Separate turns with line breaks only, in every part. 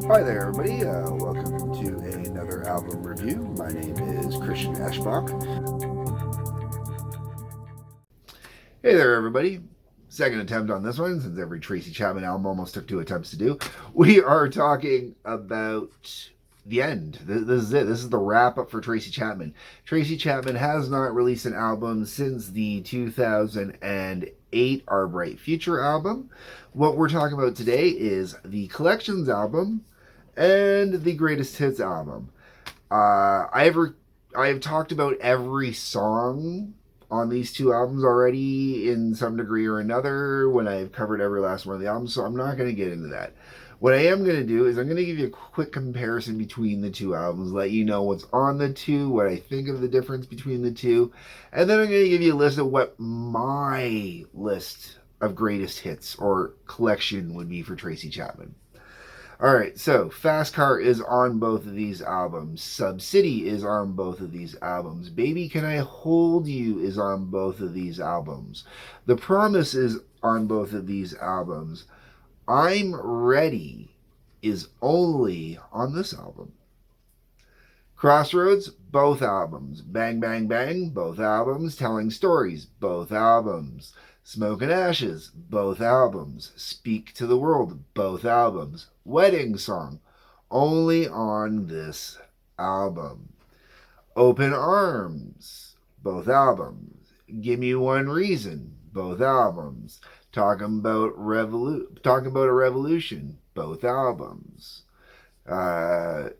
Hi there, everybody. Welcome to another album review. My name is Christian Eschbach. Hey there, everybody. Second attempt on this one, since every Tracy Chapman album almost took 2 attempts to do. We are talking about the end. This is it. This is the wrap up for Tracy Chapman. Tracy Chapman has not released an album since the 2008 Our Bright Future album. What we're talking about today is the Collections album and the Greatest Hits album. I have talked about every song on these two albums already in some degree or another when I've covered every last one of the albums, so I'm not going to get into that. What I am going to do is I'm going to give you a quick comparison between the two albums, let you know what's on the two, what I think of the difference between the two, and then I'm going to give you a list of what my list of greatest hits or collection would be for Tracy Chapman. Alright, so Fast Car is on both of these albums. Sub City is on both of these albums. Baby Can I Hold You is on both of these albums. The Promise is on both of these albums. I'm Ready is only on this album. Crossroads, both albums. Bang Bang Bang, both albums. Telling Stories, both albums. Smoke and Ashes, both albums. Speak to the World, both albums. Wedding Song, only on this album. Open Arms, both albums. Give Me One Reason, both albums. Talking about a Revolution, both albums.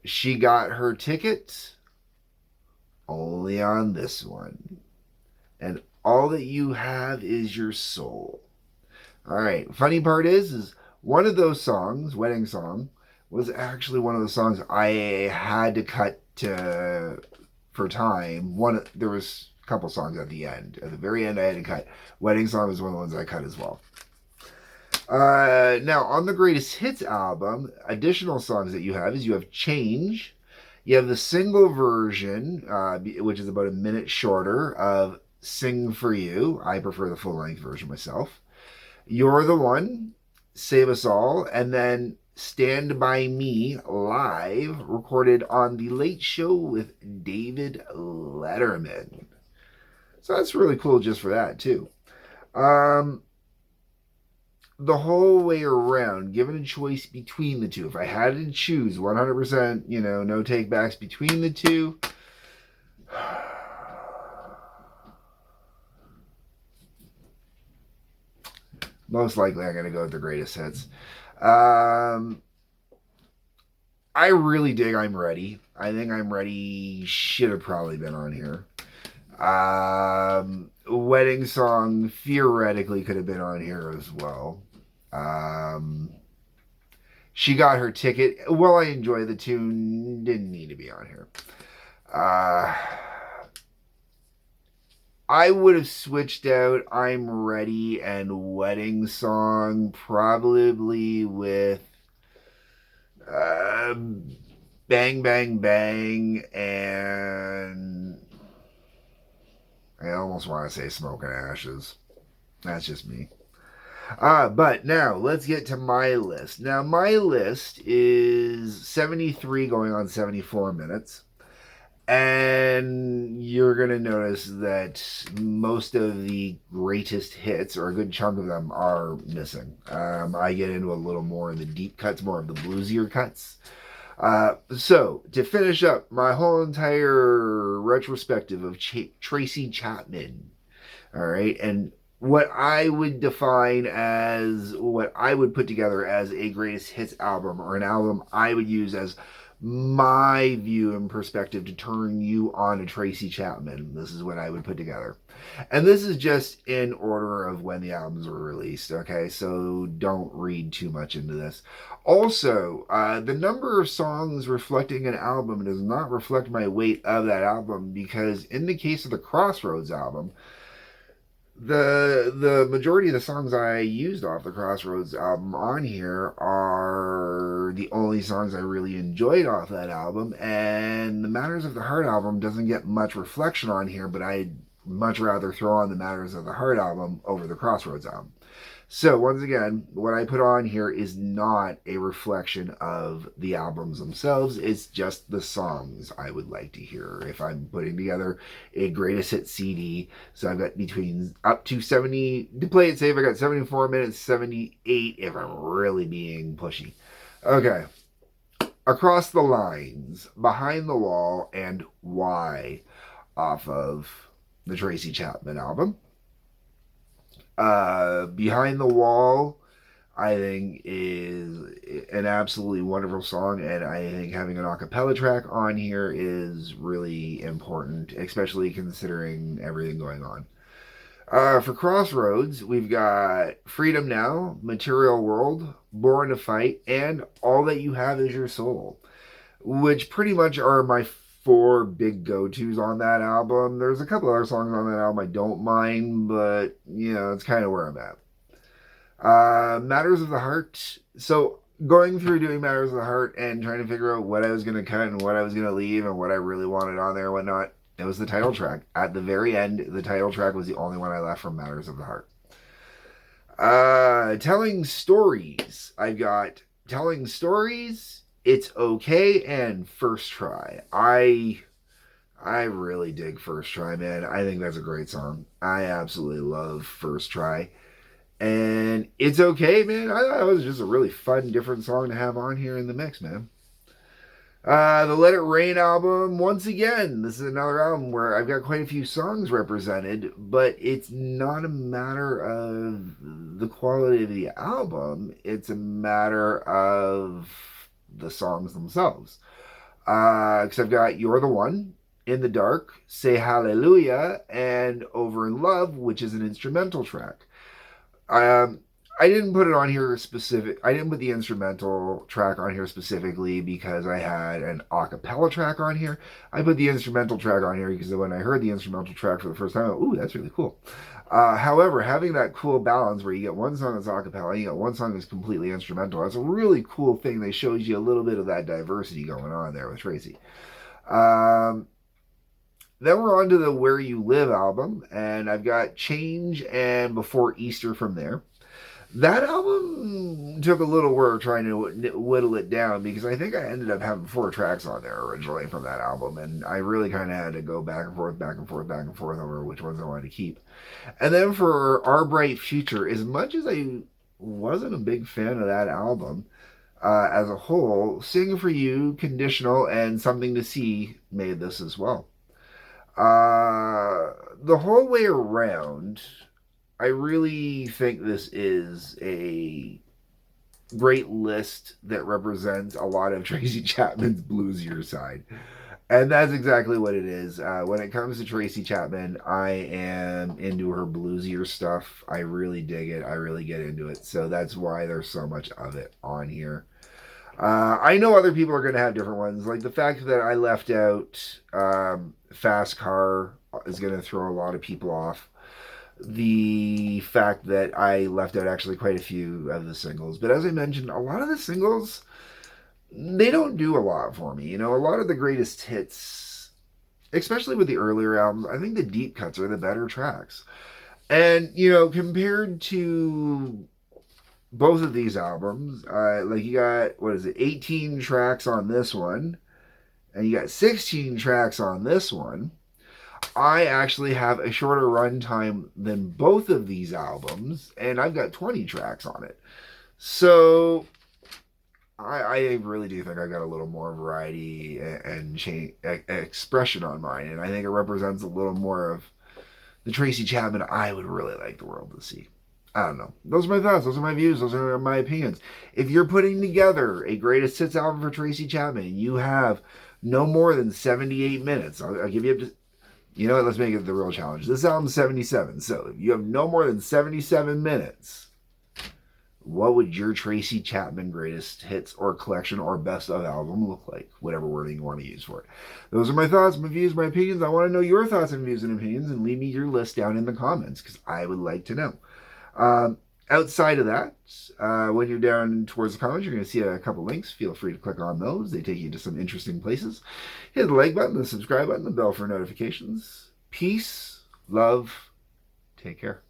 She Got Her Ticket, only on this one. And All That You Have Is Your Soul. All right. Funny part is one of those songs, Wedding Song, was actually one of the songs I had to cut for time. There was a couple songs at the end. At the very end, I had to cut. Wedding Song was one of the ones I cut as well. Now, on the Greatest Hits album, additional songs that you have is you have Change. You have the single version, which is about a minute shorter, of Sing For You. I prefer the full-length version myself. You're the One, Save Us All, and then Stand By Me live, recorded on The Late Show with David Letterman. So that's really cool just for that, too. The whole way around, given a choice between the two, if I had to choose 100%, no take-backs between the two, most likely I'm going to go with the Greatest Hits. I really dig I'm Ready. I think I'm Ready should have probably been on here. Wedding Song theoretically could have been on here as well. She Got Her Ticket. Well, I enjoy the tune. Didn't need to be on here. I would have switched out I'm Ready and Wedding Song probably with Bang Bang Bang and I almost want to say Smoke and Ashes. That's just me. But now let's get to my list. Now my list is 73 going on 74 minutes. And you're going to notice that most of the greatest hits, or a good chunk of them, are missing. I get into a little more of the deep cuts, more of the bluesier cuts. So, to finish up my whole entire retrospective of Tracy Chapman, all right, and what I would define as, what I would put together as a greatest hits album, or an album I would use as my view and perspective to turn you on to Tracy Chapman. This is what I would put together. And this is just in order of when the albums were released, okay? So don't read too much into this. Also, the number of songs reflecting an album does not reflect my weight of that album, because in the case of the Crossroads album, the majority of the songs I used off the Crossroads album on here are the only songs I really enjoyed off that album, and the Matters of the Heart album doesn't get much reflection on here, but I much rather throw on the Matters of the Heart album over the Crossroads album. So, once again, what I put on here is not a reflection of the albums themselves. It's just the songs I would like to hear if I'm putting together a greatest hit CD. So, I've got between up to 70, to play it safe, I got 74 minutes, 78 if I'm really being pushy. Okay. Across the Lines, Behind the Wall, and Why off of the Tracy Chapman album. Behind the Wall, I think, is an absolutely wonderful song, and I think having an a cappella track on here is really important, especially considering everything going on. For Crossroads, we've got Freedom Now, Material World, Born to Fight, and All That You Have Is Your Soul, which pretty much are my four big go-tos on that album. There's a couple other songs on that album I don't mind, but, you know, it's kind of where I'm at. Matters of the Heart. So going through doing Matters of the Heart and trying to figure out what I was going to cut and what I was going to leave and what I really wanted on there and whatnot, it was the title track. At the very end, the title track was the only one I left from Matters of the Heart. Telling Stories. I've got Telling Stories, It's Okay, and First Try. I really dig First Try, man. I think that's a great song. I absolutely love First Try. And It's Okay, man. I thought it was just a really fun, different song to have on here in the mix, man. The Let It Rain album, once again, this is another album where I've got quite a few songs represented, but it's not a matter of the quality of the album, it's a matter of the songs themselves. Because I've got You're the One, In the Dark, Say Hallelujah, and Over in Love, which is an instrumental track. I didn't put it on here specific. I didn't put the instrumental track on here specifically because I had an a cappella track on here. I put the instrumental track on here because when I heard the instrumental track for the first time, I went, ooh, that's really cool. However, having that cool balance where you get one song that's a cappella, you get one song that's completely instrumental, that's a really cool thing. They shows you a little bit of that diversity going on there with Tracy. Then we're on to the Where You Live album, and I've got Change and Before Easter from there. That album took a little work trying to whittle it down because I think I ended up having 4 tracks on there originally from that album, and I really kind of had to go back and forth, back and forth, back and forth over which ones I wanted to keep. And then for Our Bright Future, as much as I wasn't a big fan of that album as a whole, Sing For You, Conditional, and Something to See made this as well. The whole way around, I really think this is a great list that represents a lot of Tracy Chapman's bluesier side. And that's exactly what it is. When it comes to Tracy Chapman, I am into her bluesier stuff. I really dig it. I really get into it. So that's why there's so much of it on here. I know other people are going to have different ones. Like the fact that I left out Fast Car is going to throw a lot of people off. The fact that I left out actually quite a few of the singles. But as I mentioned, a lot of the singles, they don't do a lot for me. You know, a lot of the greatest hits, especially with the earlier albums, I think the deep cuts are the better tracks. And, you know, compared to both of these albums, like you got, 18 tracks on this one, and you got 16 tracks on this one. I actually have a shorter runtime than both of these albums, and I've got 20 tracks on it. So I really do think I got a little more variety and expression on mine, and I think it represents a little more of the Tracy Chapman I would really like the world to see. I don't know. Those are my thoughts. Those are my views. Those are my opinions. If you're putting together a greatest hits album for Tracy Chapman, and you have no more than 78 minutes, I'll give you up to... You know what? Let's make it the real challenge. This album's 77. So if you have no more than 77 minutes, what would your Tracy Chapman greatest hits or collection or best of album look like? Whatever wording you want to use for it. Those are my thoughts, my views, my opinions. I want to know your thoughts and views and opinions, and leave me your list down in the comments because I would like to know. Outside of that, when you're down towards the comments, you're going to see a couple links. Feel free to click on those. They take you to some interesting places. Hit the like button, the subscribe button, the bell for notifications. Peace, Love. Take care.